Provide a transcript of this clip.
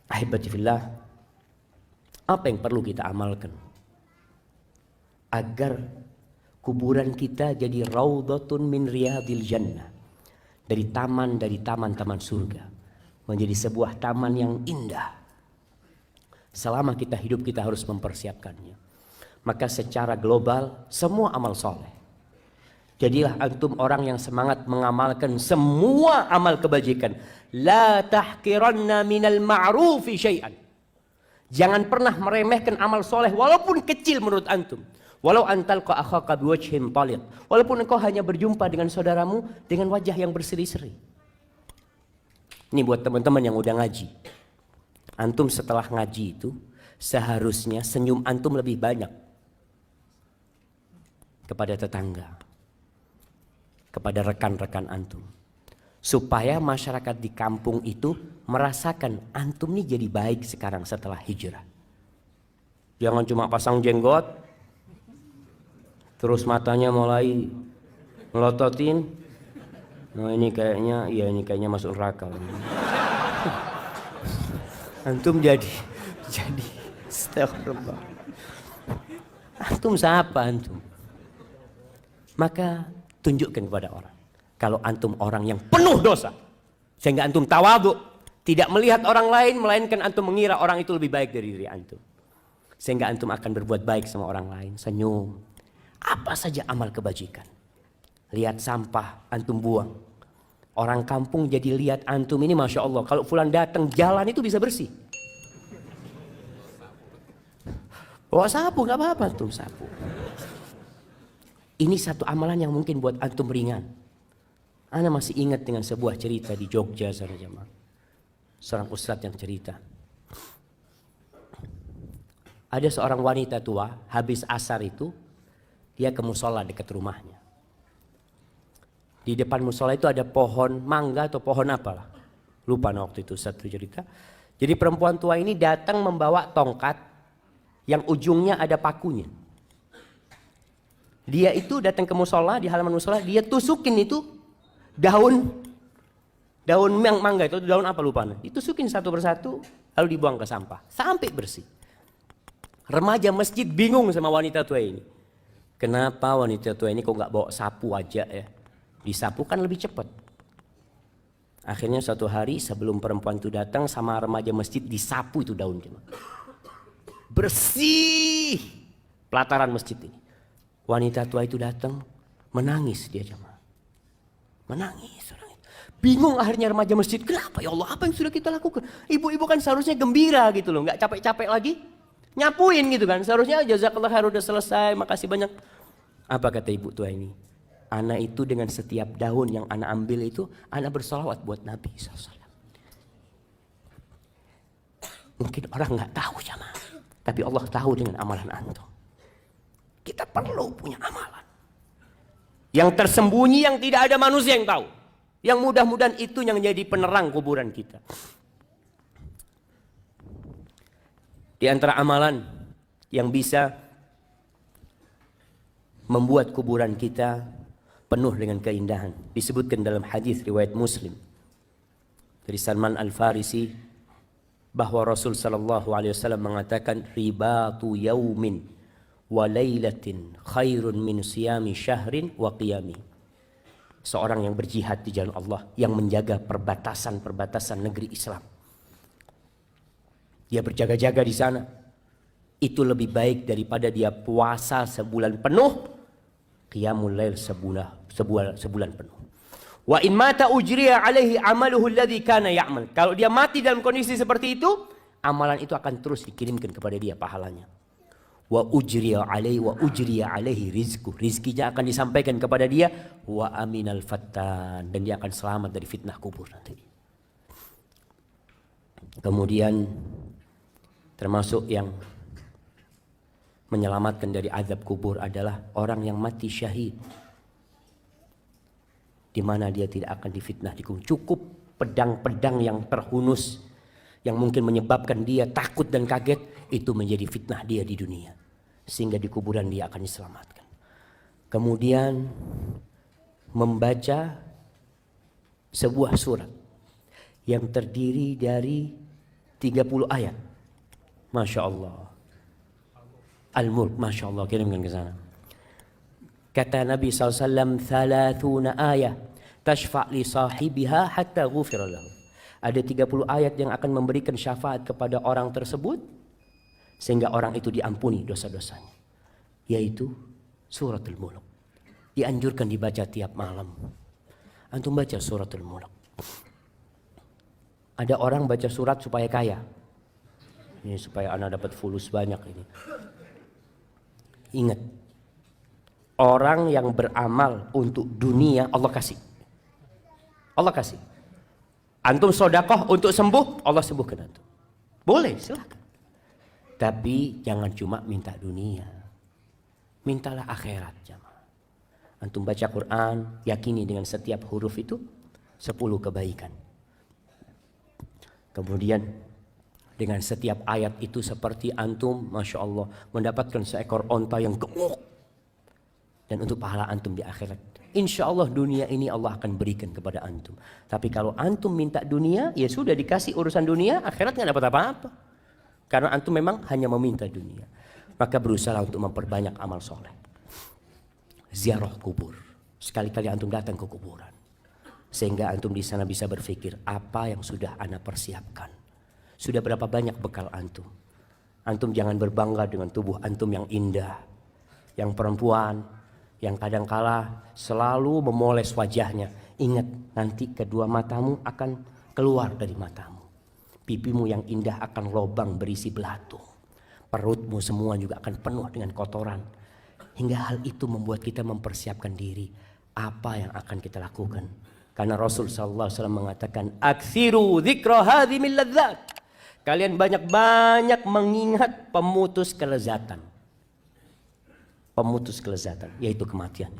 Ahibati fillah, apa yang perlu kita amalkan agar kuburan kita jadi raudhatun min riyadil jannah, dari taman-taman surga, menjadi sebuah taman yang indah. Selama kita hidup kita harus mempersiapkannya. Maka secara global semua amal soleh, jadilah antum orang yang semangat mengamalkan semua amal kebajikan. La tahqiranna minal ma'rufi syai'an. Jangan pernah meremehkan amal soleh walaupun kecil menurut antum. Walau antalqa akhaka biwajhin taliq. Walaupun engkau hanya berjumpa dengan saudaramu dengan wajah yang berseri-seri. Ini buat teman-teman yang udah ngaji. Antum setelah ngaji itu seharusnya senyum antum lebih banyak kepada tetangga, kepada rekan-rekan antum, supaya masyarakat di kampung itu merasakan antum nih jadi baik sekarang setelah hijrah. Jangan cuma pasang jenggot terus matanya mulai melototin. Nah ini kayaknya masuk neraka. Antum jadi astagfirullah. Antum siapa antum? Maka tunjukkan kepada orang kalau antum orang yang penuh dosa, sehingga antum tawadhu, tidak melihat orang lain melainkan antum mengira orang itu lebih baik dari diri antum, sehingga antum akan berbuat baik sama orang lain. Senyum, apa saja amal kebajikan. Lihat sampah antum buang, orang kampung jadi lihat antum ini masya Allah, kalau fulan datang jalan itu bisa bersih. Bawa sapu nggak apa-apa, antum sapu. Ini satu amalan yang mungkin buat antum ringan. Ana masih ingat dengan sebuah cerita di Jogja, saudara jemaah. Seorang ustadz yang cerita. Ada seorang wanita tua, habis asar itu dia ke musola dekat rumahnya. Di depan musola itu ada pohon mangga atau pohon apalah. Lupa waktu itu satu cerita. Jadi perempuan tua ini datang membawa tongkat yang ujungnya ada pakunya. Dia itu datang ke musola, di halaman musola, dia tusukin itu daun mangga itu, daun apa lupa. Ditusukin satu persatu, lalu dibuang ke sampah sampai bersih. Remaja masjid bingung sama wanita tua ini. Kenapa wanita tua ini kok nggak bawa sapu aja ya? Disapu kan lebih cepat. Akhirnya suatu hari sebelum perempuan itu datang sama remaja masjid disapu itu daun. Bersih pelataran masjid ini. Wanita tua itu datang menangis dia jemaah. Menangis. Bingung akhirnya remaja masjid. Kenapa ya Allah, apa yang sudah kita lakukan? Ibu-ibu kan seharusnya gembira gitu loh, nggak capek-capek lagi nyapuin gitu kan. Seharusnya jazakallah khair udah selesai, makasih banyak. Apa kata ibu tua ini? Ana itu dengan setiap daun yang ana ambil itu, ana bersolawat buat Nabi SAW. Mungkin orang nggak tahu jemaah, tapi Allah tahu dengan amalan antum. Kita perlu punya amalan yang tersembunyi, yang tidak ada manusia yang tahu, yang mudah-mudahan itu yang menjadi penerang kuburan kita. Di antara amalan yang bisa membuat kuburan kita penuh dengan keindahan, disebutkan dalam hadis riwayat Muslim dari Salman Al-Farisi bahwa Rasul sallallahu alaihi wasallam mengatakan ribatu yaumin wa lailatin khairun min siyami syahrin wa qiyami. Seorang yang berjihad di jalan Allah, yang menjaga perbatasan-perbatasan negeri Islam, dia berjaga-jaga di sana, itu lebih baik daripada dia puasa sebulan penuh, qiyamul lail sebulan penuh. Wa in mata ujriya alaihi amaluhu alladhi kana ya'mal. Kalau dia mati dalam kondisi seperti itu, amalan itu akan terus dikirimkan kepada dia pahalanya. Wa ujriya alaihi rizku, rizkinya akan disampaikan kepada dia. Wa aminal fattan, dan dia akan selamat dari fitnah kubur nanti. Kemudian termasuk yang menyelamatkan dari azab kubur adalah orang yang mati syahid, di mana dia tidak akan difitnah di kubur. Cukup pedang-pedang yang terhunus yang mungkin menyebabkan dia takut dan kaget, itu menjadi fitnah dia di dunia, sehingga di kuburan dia akan diselamatkan. Kemudian membaca sebuah surat yang terdiri dari 30 ayat. Masya Allah. Al-Mulk, Masya Allah, kirimkan ke sana. Kata Nabi SAW, 30 ayat tashfa' li sahibiha hatta ghufira lahu. Ada 30 ayat yang akan memberikan syafaat kepada orang tersebut sehingga orang itu diampuni dosa-dosanya. Yaitu suratul Mulk. Dianjurkan dibaca tiap malam. Antum baca suratul Mulk. Ada orang baca surat supaya kaya. Ini supaya anak dapat fulus banyak ini. Ingat, orang yang beramal untuk dunia Allah kasih. Allah kasih. Antum sodakoh untuk sembuh, Allah sembuhkan antum. Boleh, silakan. Tapi jangan cuma minta dunia. Mintalah akhirat, jamaah. Antum baca Quran, yakini dengan setiap huruf itu 10 kebaikan. Kemudian dengan setiap ayat itu seperti antum, Masya Allah, mendapatkan seekor onta yang gemuk. Dan untuk pahala antum di akhirat. Insya Allah dunia ini Allah akan berikan kepada antum. Tapi kalau antum minta dunia, ya sudah dikasih urusan dunia, akhirat nggak dapat apa-apa. Karena antum memang hanya meminta dunia. Maka berusaha untuk memperbanyak amal soleh. Ziarah kubur. Sekali-kali antum datang ke kuburan. Sehingga antum di sana bisa berpikir, apa yang sudah ana persiapkan. Sudah berapa banyak bekal antum. Antum jangan berbangga dengan tubuh antum yang indah. Yang perempuan, yang kadangkala selalu memoles wajahnya. Ingat, nanti kedua matamu akan keluar dari matamu. Pipimu yang indah akan lobang berisi belatung. Perutmu semua juga akan penuh dengan kotoran. Hingga hal itu membuat kita mempersiapkan diri. Apa yang akan kita lakukan. Karena Rasul SAW mengatakan, Aksiru dzikra hadhimil ladzat. Kalian banyak-banyak mengingat pemutus kelezatan. Pemutus kelezatan, yaitu kematian.